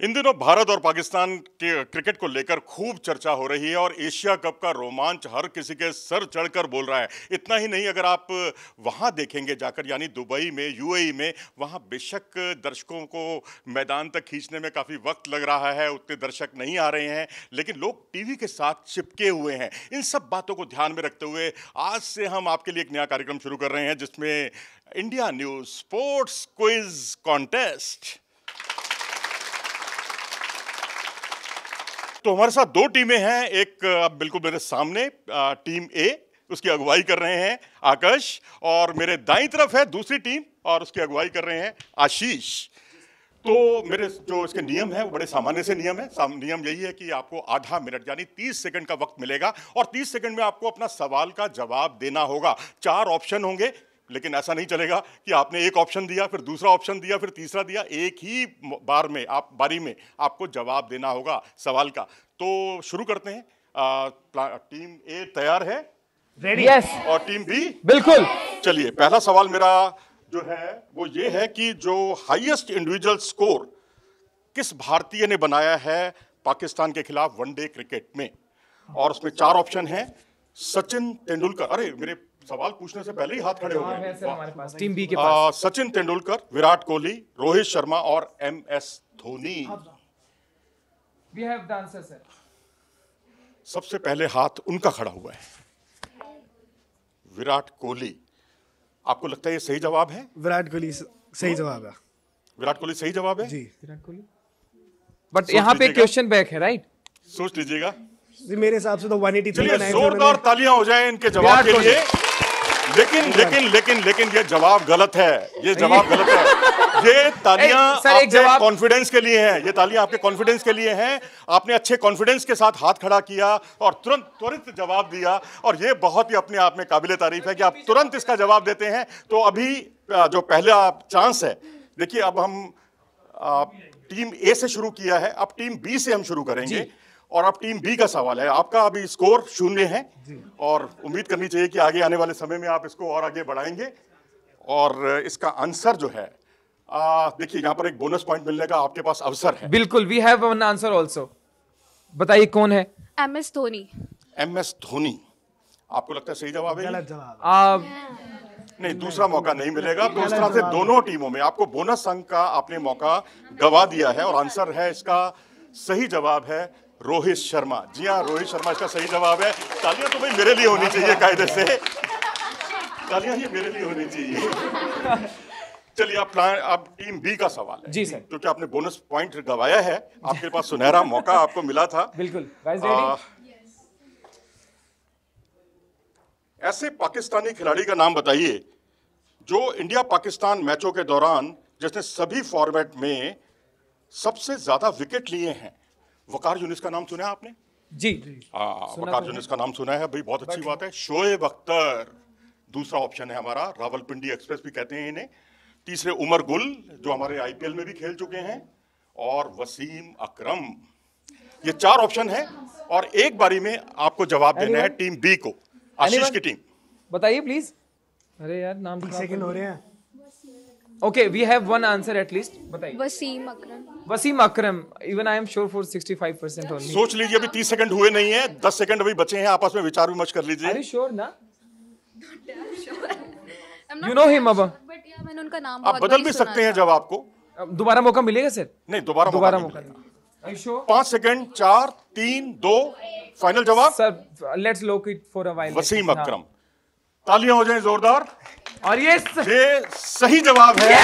इन दिनों भारत और पाकिस्तान के क्रिकेट को लेकर खूब चर्चा हो रही है और एशिया कप का रोमांच हर किसी के सर चढ़कर बोल रहा है। इतना ही नहीं, अगर आप वहां देखेंगे जाकर, यानी दुबई में, यूएई में, वहां बेशक दर्शकों को मैदान तक खींचने में काफ़ी वक्त लग रहा है, उतने दर्शक नहीं आ रहे हैं, लेकिन लोग टीवी के साथ चिपके हुए हैं। इन सब बातों को ध्यान में रखते हुए आज से हम आपके लिए एक नया कार्यक्रम शुरू कर रहे हैं, जिसमें India news sports quiz contest. तो हमारे साथ दो टीमें हैं। एक अब बिल्कुल मेरे सामने टीम ए, उसकी अगुवाई कर रहे हैं आकाश, और मेरे दाईं तरफ है दूसरी टीम और उसकी अगुवाई कर रहे हैं आशीष। तो मेरे जो इसके नियम है वो बड़े सामान्य से नियम है। नियम यही है कि आपको आधा मिनट यानी 30 सेकंड का वक्त मिलेगा और 30 सेकंड में आपको अपना सवाल का जवाब देना होगा। 4 ऑप्शन होंगे, लेकिन ऐसा नहीं चलेगा कि आपने एक ऑप्शन दिया, फिर दूसरा ऑप्शन दिया, फिर तीसरा दिया। एक ही बारी में आपको जवाब देना होगा सवाल का। तो शुरू करते हैं। टीम ए तैयार है? रेडी? यस। और टीम बी? बिल्कुल। चलिए, पहला सवाल मेरा जो है वो ये है कि जो हाईएस्ट इंडिविजुअल स्कोर किस भारतीय ने बनाया है पाकिस्तान के खिलाफ वनडे क्रिकेट में, और उसमें 4 ऑप्शन हैं। सचिन तेंदुलकर, अरे मेरे सवाल पूछने से पहले ही हाथ खड़े हो गए। हमारे पास टीम बी के पास सचिन तेंदुलकर, विराट कोहली, रोहित शर्मा और MS Dhoni. We have the answer sir. सबसे पहले हाथ उनका खड़ा हुआ है, विराट कोहली। आपको लगता है ये सही जवाब है? विराट कोहली सही जवाब है। विराट कोहली सही जवाब है जी। विराट कोहली, बट यहाँ पे क्वेश्चन बैक है, राइट? सोच लीजिएगा जी, मेरे हिसाब से तो 183। चलिए, जोरदार तालियां हो जाएं इनके जवाब के लिए। लेकिन ये जवाब गलत है। ये जवाब गलत है। ये तालियां आपके कॉन्फिडेंस के लिए हैं। ये तालियां आपके कॉन्फिडेंस के लिए हैं। आपने अच्छे कॉन्फिडेंस के साथ हाथ खड़ा किया और तुरंत त्वरित जवाब दिया, और ये बहुत ही अपने आप में काबिले तारीफ है कि आप तुरंत इसका जवाब देते हैं। तो अभी जो पहला चांस है, देखिए, अब हम टीम ए से शुरू किया है, अब टीम बी से हम शुरू करेंगे, और अब टीम बी का सवाल है। आपका अभी स्कोर 0 है और उम्मीद करनी चाहिए कि आगे आने वाले समय में आप इसको और आगे बढ़ाएंगे। और इसका आंसर जो है, देखिए, यहाँ पर एक बोनस पॉइंट मिलने का आपके पास अवसर है। बिल्कुल, we have one answer also. बताइए कौन है? MS धोनी। MS धोनी आपको लगता है सही जवाब है? गलत जवाब। नहीं, दूसरा मौका नहीं मिलेगा। तो इस तरह से दोनों टीमों में आपको बोनस अंक का आपने मौका गवा दिया है, और आंसर है, इसका सही जवाब है रोहित शर्मा। जी हाँ, रोहित शर्मा इसका सही जवाब है। तालियां तो भाई मेरे लिए होनी चाहिए, कायदे से तालियां ही मेरे लिए होनी चाहिए। चलिए, अब टीम बी का सवाल है। जी सर। क्योंकि आपने बोनस पॉइंट गवाया है, आपके पास सुनहरा मौका आपको मिला था। बिल्कुल। Guys ready? ऐसे पाकिस्तानी खिलाड़ी का नाम बताइए जो इंडिया पाकिस्तान मैचों के दौरान जिसने सभी फॉर्मेट में सबसे ज्यादा विकेट लिए हैं। वकार यूनिस का नाम सुना है आपने? जी। वकार यूनिस का नाम सुना है भाई, बहुत अच्छी बात है। शोएब अख्तर दूसरा ऑप्शन है हमारा, रावलपिंडी एक्सप्रेस भी कहते हैं इन्हें। तीसरे उमर गुल, जो हमारे IPL में भी खेल चुके हैं, और वसीम अकरम। ये 4 ऑप्शन है, और एक बारी में आपको जवाब देना है टीम बी को। आशीष की टीम, बताइए प्लीज। अरे यार, नाम 30 सेकंड हो रहे हैं। Okay, we have one answer at least. बताइए। Wasim Akram. Wasim Akram, even I am sure for 65% only. सोच लीजिए, अभी 30 सेकंड हुए नहीं है, 10 सेकंड अभी बचे हैं, आपस में विचार विमर्श कर लीजिए। आर यू श्योर ना? You know him? अब बट यार, मैंने उनका नाम आप बदल भी सकते हैं जब आपको दोबारा मौका मिलेगा सर? नहीं, दोबारा मौका नहीं। Are you sure? 5 सेकंड, 4, 3, 2, फाइनल जवाब sir, let's lock it for a while. Wasim Akram. तालियां हो जाएं जोरदार। और ये सही जवाब है।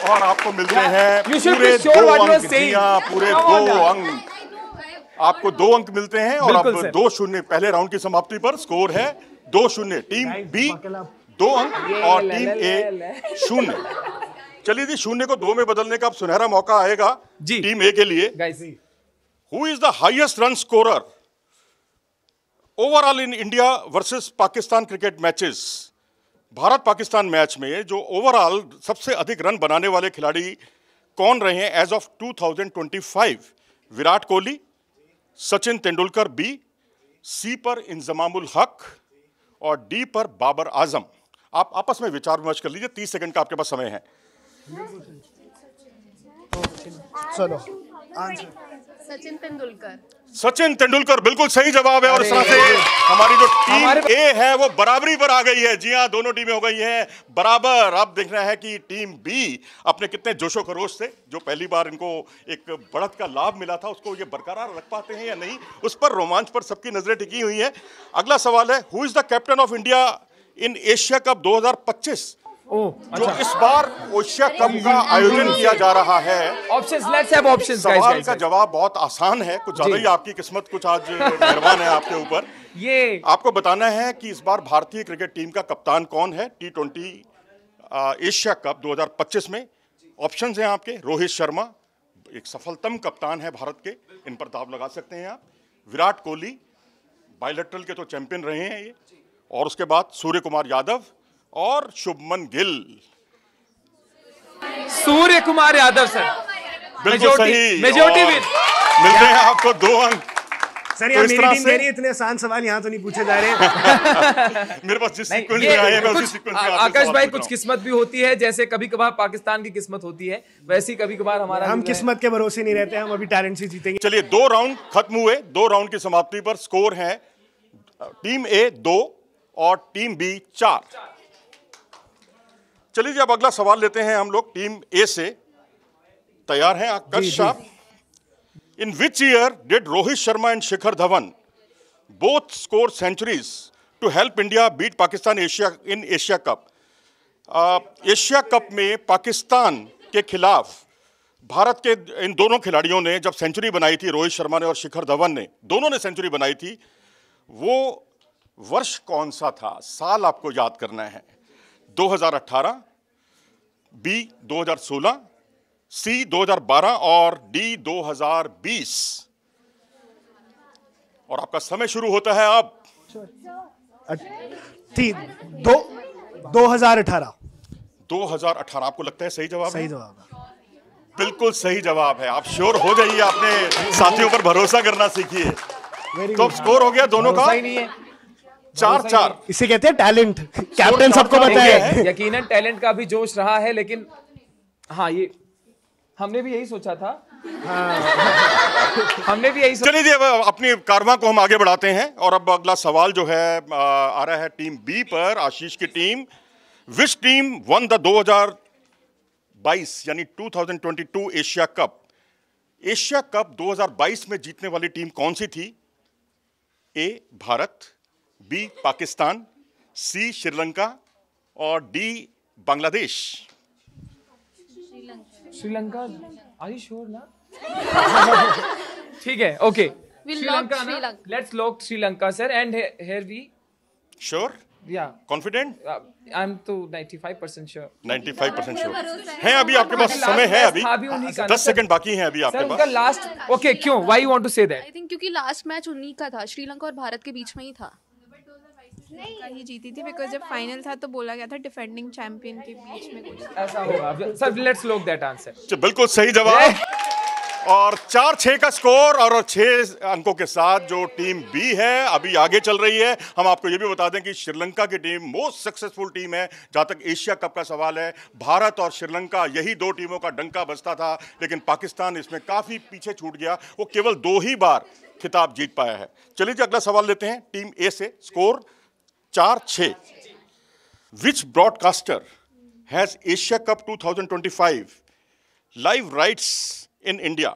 और आपको मिलते हैं पूरे 2 अंक। जी हाँ, पूरे 2 अंक। आपको 2 अंक मिलते हैं, और अब 2-0 पहले राउंड की समाप्ति पर स्कोर है 2-0। टीम बी 2 अंक और टीम ए 0। चलिए जी, 0 को 2 में बदलने का अब सुनहरा मौका आएगा टीम ए के लिए। Who is the highest run scorer overall in India versus Pakistan cricket matches? Bharat Pakistan match में जो ओवरऑल सबसे अधिक रन बनाने वाले खिलाड़ी कौन रहे हैं age of 2025? Virat Kohli, Sachin Tendulkar B, C पर इंजमामुल हक, और डी पर बाबर आजम। आप आपस में विचार विमर्श कर लीजिए। 30 सेकंड का आपके पास समय है। चलो आंसर। सचिन तेंदुलकर। सचिन तेंदुलकर बिल्कुल सही जवाब है। और इस तरह से हमारी जो टीम ए है वो बराबरी पर आ गई है। जी हाँ, दोनों टीमें हो गई हैं बराबर। अब देख रहे हैं कि टीम बी अपने कितने जोशो खरोश से, जो पहली बार इनको एक बढ़त का लाभ मिला था, उसको ये बरकरार रख पाते हैं या नहीं, उस पर रोमांच पर सबकी नजरें टिकी हुई हैं। अगला सवाल है, who is the captain of India in Asia cup 2025? जो इस बार एशिया कप का आयोजन किया जा रहा है। Options, let's have options guys. सवाल का जवाब बहुत आसान है, कुछ ज्यादा ही आपकी किस्मत कुछ आज मेहरबान है आपके ऊपर। ये आपको बताना है कि इस बार भारतीय क्रिकेट टीम का कप्तान कौन है T20 एशिया कप 2025 में। ऑप्शंस हैं आपके, रोहित शर्मा एक सफलतम कप्तान है भारत के, इन पर दाव लगा सकते हैं आप। विराट कोहली बायलैटरल के तो चैंपियन रहे हैं ये, और उसके बाद सूर्य कुमार यादव और शुभमन गिल। सूर्य कुमार यादव सर, बिल्कुल सही। Majority win. मिलते हैं आपको 2 अंक। सर यार, मेरी टीम मेरी इतने आसान सवाल यहाँ तो नहीं पूछे जा रहे। मेरे पास जिस सीक्वेंस में आए हैं मैं उसी सीक्वेंस में आकाश भाई, कुछ किस्मत भी होती है, जैसे कभी कभार पाकिस्तान की किस्मत होती है, वैसी कभी कभार हमारा। हम किस्मत के भरोसे नहीं रहते, हम अभी टैलेंट से जीतेंगे। चलिए 2 राउंड खत्म हुए। 2 राउंड की समाप्ति पर स्कोर है टीम ए 2 और टीम बी 4। चलिए जी, अब अगला सवाल लेते हैं हम लोग टीम ए से। तैयार हैं आकाश साहब? In which year did Rohit Sharma and Shikhar Dhawan both score centuries to help India beat Pakistan in Asia cup? Asia cup में पाकिस्तान के खिलाफ भारत के इन दोनों खिलाड़ियों ने जब सेंचुरी बनाई थी, रोहित शर्मा ने और शिखर धवन ने, दोनों ने सेंचुरी बनाई थी, वो वर्ष कौन सा था? साल आपको याद करना है। 2018, बी 2016, सी 2012 और डी 2020। और आपका समय शुरू होता है अब। 2018। 2018 आपको लगता है सही जवाब? सही जवाब है। बिल्कुल सही जवाब है। आप श्योर हो जाइए, अपने साथियों पर भरोसा करना सीखिए। तो अब स्कोर हो गया दोनों का 4-4। इसे कहते हैं टैलेंट। कैप्टन सबको पता है। यकीनन टैलेंट का भी जोश रहा है, लेकिन हाँ, ये हमने भी यही सोचा था। हमने भी यही सोचा। चलिए जी, अब अपनी कारवां को हम आगे बढ़ाते हैं और अब अगला सवाल जो है आ रहा है टीम बी पर, आशीष की team. Which team one the 2022 यानी 2022 एशिया कप? एशिया कप 2022 में जीतने वाली टीम कौन सी थी? A Bharat, B Pakistan, C Sri Lanka और D Bangladesh. Sri Lanka. Are you sure ना? ठीक है, ओके। श्रीलंका ना? Let's lock Sri Lanka sir. And here we sure? या कॉन्फिडेंट? आई एम तो 95% श्योर। 95% श्योर है। अभी आपके पास समय है, अभी 10 सेकंड बाकी हैं अभी आपके पास। लास्ट, ओके, क्यों? Why you want to say that? I think क्योंकि लास्ट मैच उन्हीं का था, श्रीलंका और भारत के बीच में ही था। ही जीती थी, बिकॉज जब फाइनल था तो बोला गया था डिफेंडिंग चैंपियन के बीच में कुछ ऐसा होगा। Sir let's lock that answer. बिल्कुल सही जवाब। और 4-6 का स्कोर और 6 अंकों के साथ जो टीम बी है अभी आगे चल रही है। हम आपको ये भी बता दें कि श्रीलंका की टीम मोस्ट सक्सेसफुल टीम है जहां तक एशिया कप का सवाल है। भारत और श्रीलंका यही 2 टीमों का डंका बजता था, लेकिन पाकिस्तान इसमें काफी पीछे छूट गया। वो केवल 2 ही बार खिताब जीत पाया है। चलिए जी, अगला सवाल लेते हैं टीम ए से। Score 4-6। Which broadcaster has Asia cup 2025 live rights in India?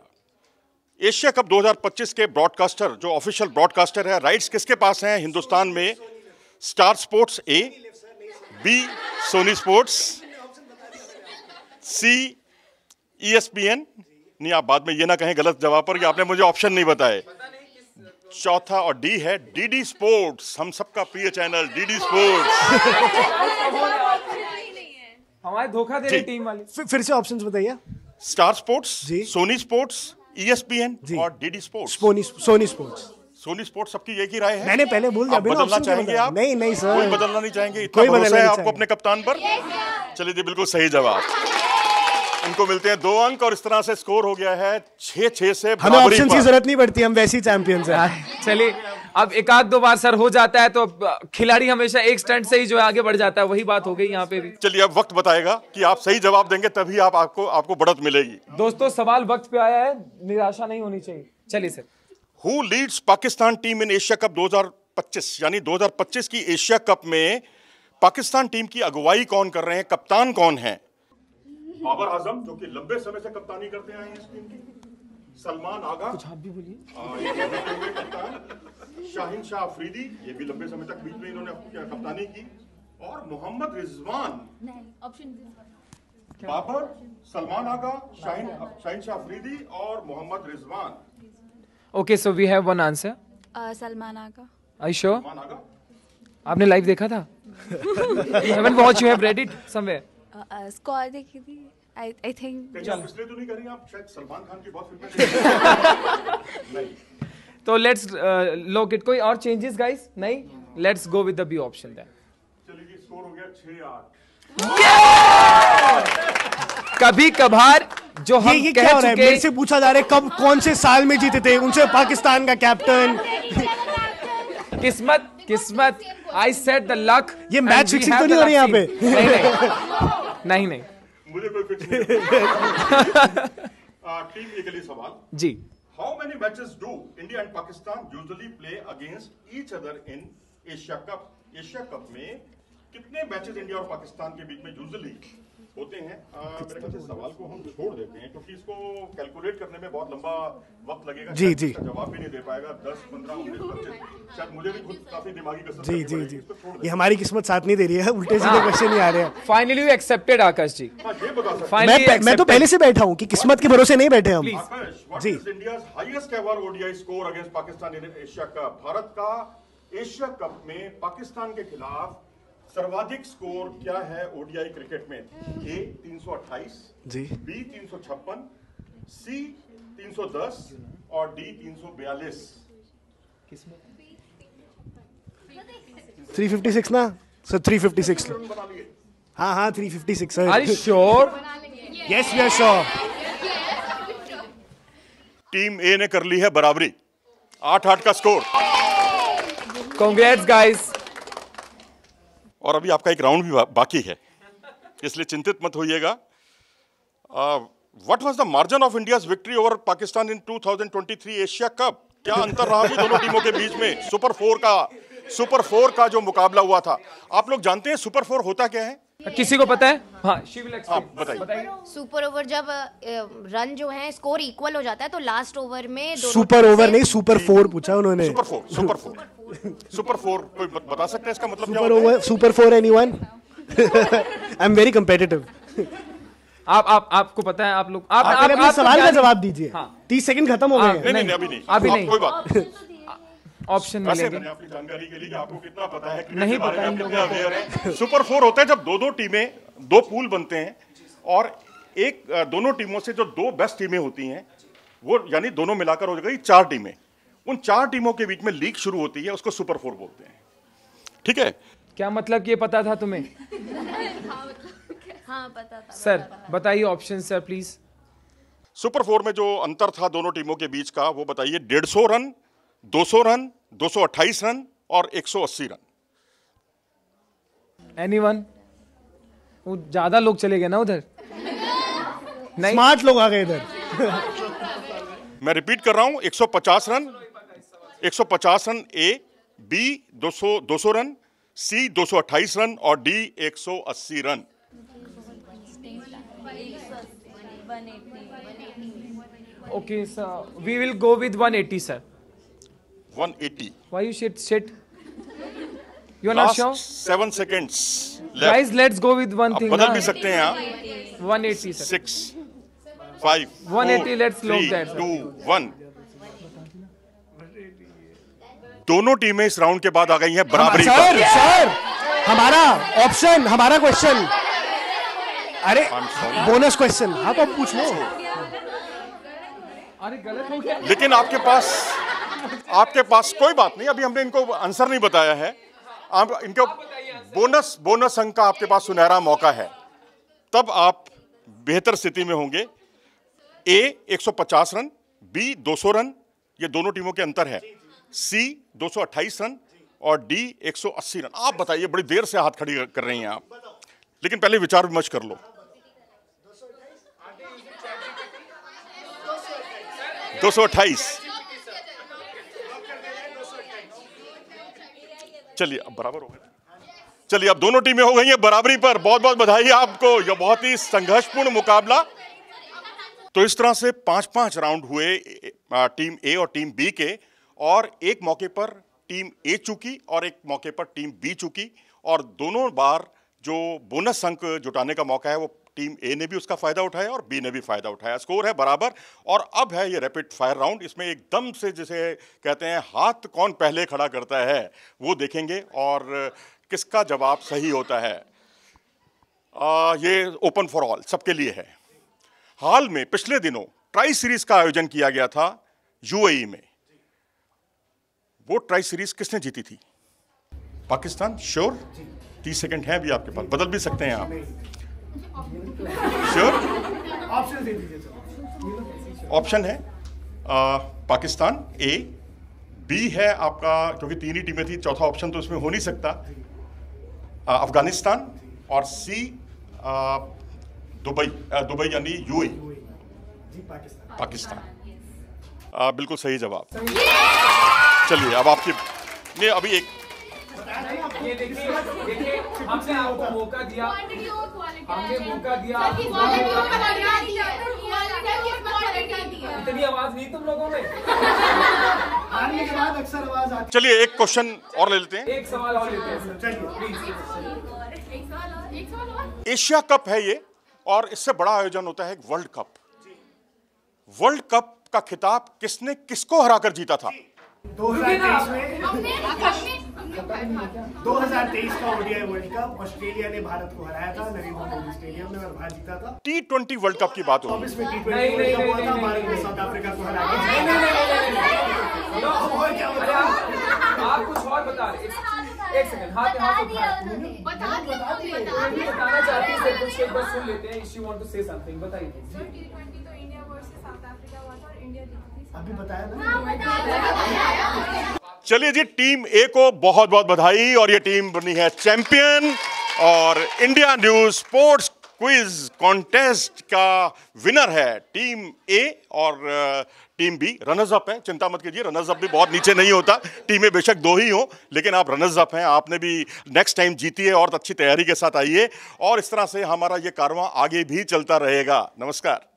Asia cup 2025 के ब्रॉडकास्टर, जो ऑफिशियल ब्रॉडकास्टर है, राइट्स किसके पास हैं हिंदुस्तान में? स्टार स्पोर्ट्स ए, बी सोनी स्पोर्ट्स, सी ESPN, नहीं आप बाद में ये ना कहें गलत जवाब पर कि आपने मुझे ऑप्शन नहीं बताए, चौथा और डी है DD स्पोर्ट्स, हम सबका प्रिय चैनल DD स्पोर्ट्स। हमारे धोखा दे रही टीम वाले। फिर से ऑप्शंस बताइए। Star Sports, Sony Sports, ESPN और DD sports. Sony Sports. Sony Sports सबकी एक ही राय है? मैंने पहले बोल दिया। बदलना चाहेंगे आप? नहीं नहीं सर, कोई बदलना नहीं चाहेंगे? इतना भरोसा है आपको अपने कप्तान पर? चलिए जी, बिल्कुल सही जवाब। इनको मिलते हैं 2 अंक और इस तरह से स्कोर हो गया है 6-6 से। हमें ऑप्शन की जरूरत नहीं पड़ती, हम वैसी चैंपियंस हैं। चलिए अब एक आध दो बार सर हो जाता है तो खिलाड़ी हमेशा एक स्टंट से ही जो है आगे बढ़ जाता है, वही बात हो गई यहाँ पे भी। चलिए अब वक्त बताएगा कि आप सही जवाब देंगे तभी आपको बढ़त मिलेगी। दोस्तों सवाल वक्त पे आया है, निराशा नहीं होनी चाहिए। चलिए sir. Who Leeds Pakistan team in Asia cup 2025, यानी 2025 की एशिया कप में पाकिस्तान टीम की अगुवाई कौन कर रहे हैं, कप्तान कौन है? बाबर आजम जो कि लंबे समय से कप्तानी करते आए हैं इस टीम की, सलमान आगा, कुछ आप भी बोलिए, शाहिन शाह अफरीदी, ये भी लंबे समय तक बीच में इन्होंने कप्तानी की, और मोहम्मद रिजवान। बाबर, सलमान आगा, शाहिन शाह अफरीदी और Mohammad Rizwan. Okay, so we have one answer. Salman Agha. Are you sure? आपने लाइव देखा था? You haven't watched, you have read it somewhere. Score देखी थी, I think। इसलिए तो नहीं कर रही आप, शायद सलमान खान की बहुत फिल्में नहीं। तो लेट्स लॉक इट। कोई और चेंजेस गाइस? नहीं, let's go with the B option then. चलिए स्कोर हो गया 6-8। कभी कभार जो हम ये कह क्या हो रहा है? चुके, मेरे से पूछा जा रहा है कब कौन से साल में जीते थे, उनसे पाकिस्तान का कैप्टन। किस्मत किस्मत, आई सेड द लक। ये मैच फिक्सिंग तो नहीं हो रही यहाँ पे? नहीं नहीं, मुझे कोई फिक्स नहीं। टीम ए के लिए सवाल जी। How many matches do India and Pakistan usually play against each other in Asia cup? Asia cup में कितने मैचेस इंडिया और पाकिस्तान के बीच में यूजुअली होते हैं? मेरे ख्याल से सवाल को हम छोड़ देते हैं क्योंकि इसको कैलकुलेट करने में बहुत लंबा वक्त लगेगा। जी जी, जवाब भी नहीं दे पाएगा। 10, 15, 19, 25, शायद मुझे भी खुद काफी दिमागी कसरत जी करनी जी पड़ेगी। जी, ये हमारी किस्मत साथ नहीं दे रही है, उल्टे सीधे क्वेश्चन ही आ रहे हैं। फाइनली यू एक्सेप्टेड आकाश जी। ये बता सकते मैं तो पहले से बैठा हूँ कि किस्मत के भरोसे नहीं बैठे हम। जी, India's highest ever ODI score against Pakistan in Asia cup? Bharat का एशिया कप में पाकिस्तान के खिलाफ सर्वाधिक स्कोर क्या है ओडीआई क्रिकेट में? ए 328 जी, बी 356, सी 310 और डी 342। 356 ना सर? 356। हाँ हाँ 356 sir. Are you sure? Yes we are sure. Team A ने कर ली है बराबरी, 8-8 का स्कोर। Congrats guys. और अभी आपका एक राउंड भी बाकी है, इसलिए चिंतित मत होइएगा। What was the margin of India's victory over Pakistan in 2023 Asia cup? क्या अंतर रहा जी दोनों टीमों के बीच में? सुपर 4 का जो मुकाबला हुआ था, आप लोग जानते हैं सुपर 4 होता क्या है? किसी को पता है? हाँ, बताइए। सुपर ओवर जब रन जो है स्कोर इक्वल हो जाता है तो लास्ट ओवर में सुपर ओवर नहीं, सुपर 4 पूछा उन्होंने। सुपर 4 कोई बता सकते हैं इसका मतलब क्या सुपर होता है? Over, super 4 anyone? I am very competitive. आपको पता है? आप लोग आप अपने सवाल का जवाब दीजिए। हाँ। 30 सेकंड खत्म हो गए। नहीं, अभी नहीं। कोई बात ऑप्शन मिलेंगे। मैंने अपनी जानकारी के लिए कि आपको कितना पता है, नहीं पता इन लोगों को। सुपर 4 होता है जब दो टीमें, 2 पूल बनते हैं और एक दोनों टीमों से जो 2 बेस्ट टीमें होती हैं वो, यानी दोनों मिलाकर हो गई 4 टीमें। उन 4 टीमों के बीच में लीग शुरू होती है, उसको सुपर 4 बोलते हैं। ठीक है? क्या मतलब कि ये पता था तुम्हें? हाँ पता था। सर बताइए ऑप्शन सर प्लीज। सुपर 4 में जो अंतर था दोनों टीमों के बीच का वो बताइए। 150 रन, 200 रन, 228 रन और 180 रन। एनीवन? वो ज्यादा लोग चले गए ना उधर। नहीं, स्मार्ट लोग आ गए इधर। मैं रिपीट कर रहा हूं, 150 run, 150 run A, B 200 run, C 228 run और D 180 run. Okay sir, we will go with 180 sir. 180। Why you shit? You are not sure? 7 seconds left. Guys, let's go with one thing. बदल भी सकते हैं आप। 180 sir. 6, 5, 180, let's lock 3, that, sir. 2, 1। दोनों टीमें इस round के बाद आ गई हैं बराबरी पर। सर हमारा ऑप्शन, हमारा क्वेश्चन। अरे बोनस क्वेश्चन, हाँ तो पूछ लो। अरे गलत हो गया। लेकिन आपके पास कोई बात नहीं, अभी हमने इनको आंसर नहीं बताया है। आप इनको बोनस अंक का आपके पास सुनहरा मौका है, तब आप बेहतर स्थिति में होंगे। ए 150 रन, बी 200 रन, ये दोनों टीमों के अंतर है। सी 228 रन और डी 180 रन। आप बताइए, बड़ी देर से हाथ खड़ी कर रही हैं आप, लेकिन पहले विचार विमर्श कर लो। 228। चलिए अब बराबर हो गए। चलिए अब दोनों टीमें हो गई हैं बराबरी पर। बहुत बहुत बधाई आपको, यह बहुत ही संघर्षपूर्ण मुकाबला। तो इस तरह से 5-5 राउंड हुए टीम ए और टीम बी के, और एक मौके पर टीम ए चूकी और एक मौके पर टीम बी चूकी, और दोनों बार जो बोनस अंक जुटाने का मौका है वो टीम ए ने भी उसका फायदा उठाया और बी ने भी फायदा उठाया। स्कोर है बराबर, और अब है ये रैपिड फायर राउंड। इसमें एकदम से जिसे कहते हैं हाथ कौन पहले खड़ा करता है वो देखेंगे और किसका जवाब सही होता है। ये ओपन फॉर ऑल, सबके लिए है। हाल में पिछले दिनों ट्राई सीरीज का आयोजन किया गया था यूएई में। वो ट्राई सीरीज किसने जीती थी? पाकिस्तान। श्योर? 30 सेकंड है अभी आपके पास, बदल भी सकते हैं आप। श्योर? ऑप्शन है पाकिस्तान ए, बी है आपका, क्योंकि 3 ही टीमें थी, चौथा ऑप्शन तो इसमें हो नहीं सकता, अफगानिस्तान, और सी दुबई यानी यूएई। पाकिस्तान। बिल्कुल सही जवाब। चलिए अब आपकी नहीं, अभी एक ये देखिए हमने आपको मौका दिया, इतनी आवाज नहीं तुम लोगों में। हारने के बाद अक्सर आवाज आती। चलिए एक क्वेश्चन और ले लेते हैं, एक सवाल और लेते हैं। एशिया कप है ये, और इससे बड़ा आयोजन होता है वर्ल्ड कप। वर्ल्ड कप का खिताब किसने किसको हराकर जीता था? 2023 का ओडीआई वर्ल्ड कप ऑस्ट्रेलिया ने भारत को हराया था नरेंद्र मोदी स्टेडियम में और भारत जीता था। T20 वर्ल्ड कप की बात हो रही है। इसमें T20 वर्ल्ड कप हुआ था, भारत ने साउथ अफ्रीका को हराया। आप कुछ और बता रहे। एक सेकंड, हाथ उठा। बताना चाहती है, कुछ एक बार सुन लेते हैं। She want to say something, बताइए। अभी बताया ना। चलिए जी, टीम ए को बहुत बहुत बधाई, और ये टीम बनी है चैंपियन, और India news sports quiz contest का विनर है टीम ए, और टीम बी रनर्स अप है। चिंता मत कीजिए, रनर्स अप भी बहुत नीचे नहीं होता। टीमें बेशक 2 ही हो, लेकिन आप रनर्स अप हैं। आपने भी नेक्स्ट टाइम जीती है, और अच्छी तैयारी के साथ आइए, और इस तरह से हमारा ये कारवां आगे भी चलता रहेगा। नमस्कार।